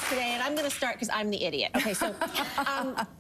today, and I'm going to start because I'm the idiot. Okay, so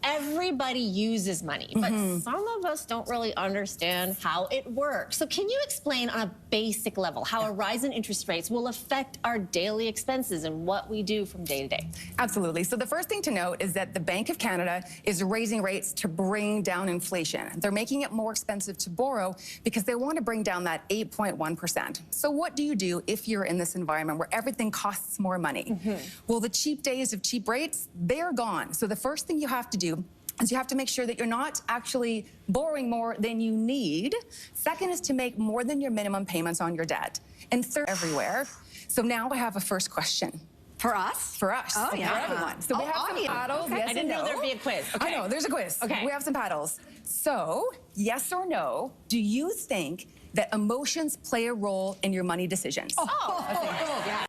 everybody uses money, but some of us don't really understand how it works. So can you explain on a basic level how a rise in interest rates will affect our daily expenses and what we do from day to day? Absolutely. So the first thing to note is that the Bank of Canada is raising rates to bring down inflation. They're making it more expensive to borrow because they want to bring down that 8.1%. So what do you do if you're in this environment where everything costs more money? Well, the cheap days of cheap rates, they're gone. So the first thing you have to do is you have to make sure that you're not actually borrowing more than you need. Second is to make more than your minimum payments on your debt. And third, everywhere. So now I have a first question. For us? For us. Oh, yeah. For everyone. So we have some paddles. Okay. Yes I didn't know there'd be a quiz. Okay. I know, there's a quiz. Okay. We have some paddles. So, yes or no, do you think that emotions play a role in your money decisions? Yeah.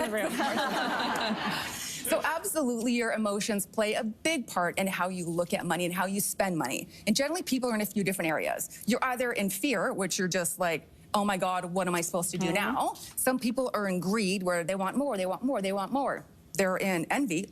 So absolutely, your emotions play a big part in how you look at money and how you spend money. And generally, people are in a few different areas. You're either in fear, which you're just like, oh my God, what am I supposed to do now? Some people are in greed, where they want more, they want more, they want more. They're in envy.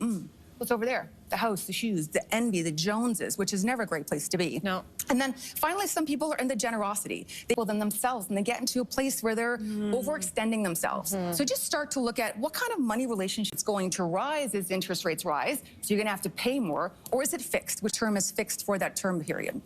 What's over there? The house, the shoes, the envy, the Joneses, which is never a great place to be. No. And then finally, some people are in the generosity. They pull them themselves and they get into a place where they're overextending themselves. So just start to look at what kind of money relationship is going to rise as interest rates rise. So you're gonna have to pay more, or is it fixed? Which term is fixed for that term period?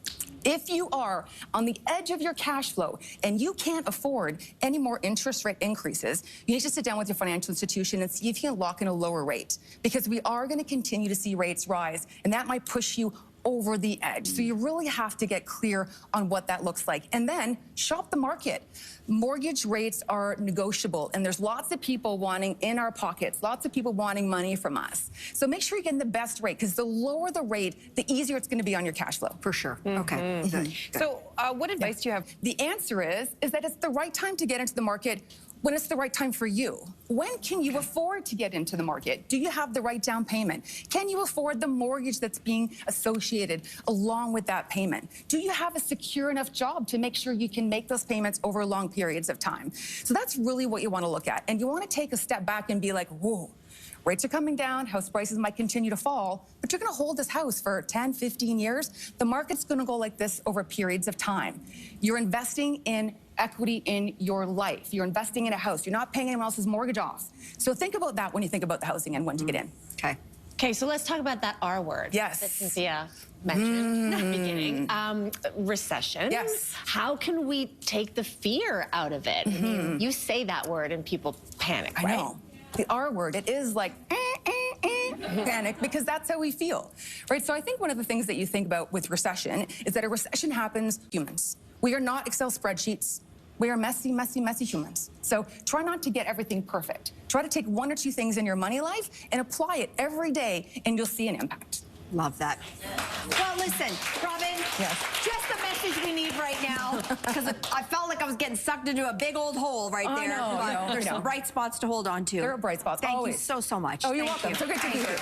If you are on the edge of your cash flow and you can't afford any more interest rate increases, you need to sit down with your financial institution and see if you can lock in a lower rate, because we are going to continue to see rates rise, and that might push you over the edge. So you really have to get clear on what that looks like. And then shop the market. Mortgage rates are negotiable, and there's lots of people wanting in our pockets, lots of people wanting money from us. So make sure you're getting the best rate, because the lower the rate, the easier it's going to be on your cash flow. For sure. Okay. Good. So what advice do you have? The answer is that it's the right time to get into the market when it's the right time for you. When can you afford to get into the market? Do you have the right down payment? Can you afford the mortgage that's being associated along with that payment? Do you have a secure enough job to make sure you can make those payments over long periods of time? So that's really what you want to look at. And you want to take a step back and be like, whoa, rates are coming down, house prices might continue to fall, but you're going to hold this house for 10, 15 years. The market's going to go like this over periods of time. You're investing in equity in your life. You're investing in a house. You're not paying anyone else's mortgage off. So think about that when you think about the housing and when to get in. Okay. Okay, so let's talk about that R word. Yes. That Cynthia mentioned at the beginning. Recession. Yes. How can we take the fear out of it? I mean, you say that word and people panic, right? I know. The R word, it is like panic, because that's how we feel, right? So I think one of the things that you think about with recession is that a recession happens humans. We are not Excel spreadsheets. We are messy, messy, messy humans. So try not to get everything perfect. Try to take one or two things in your money life and apply it every day, and you'll see an impact. Love that. Well, listen, Robyn, Yes. just the message we need right now, because I felt like I was getting sucked into a big old hole right there. I know. There's some bright spots to hold on to. There are bright spots, Thank always. you so much. Oh, you're Thank welcome. you. So good to be here.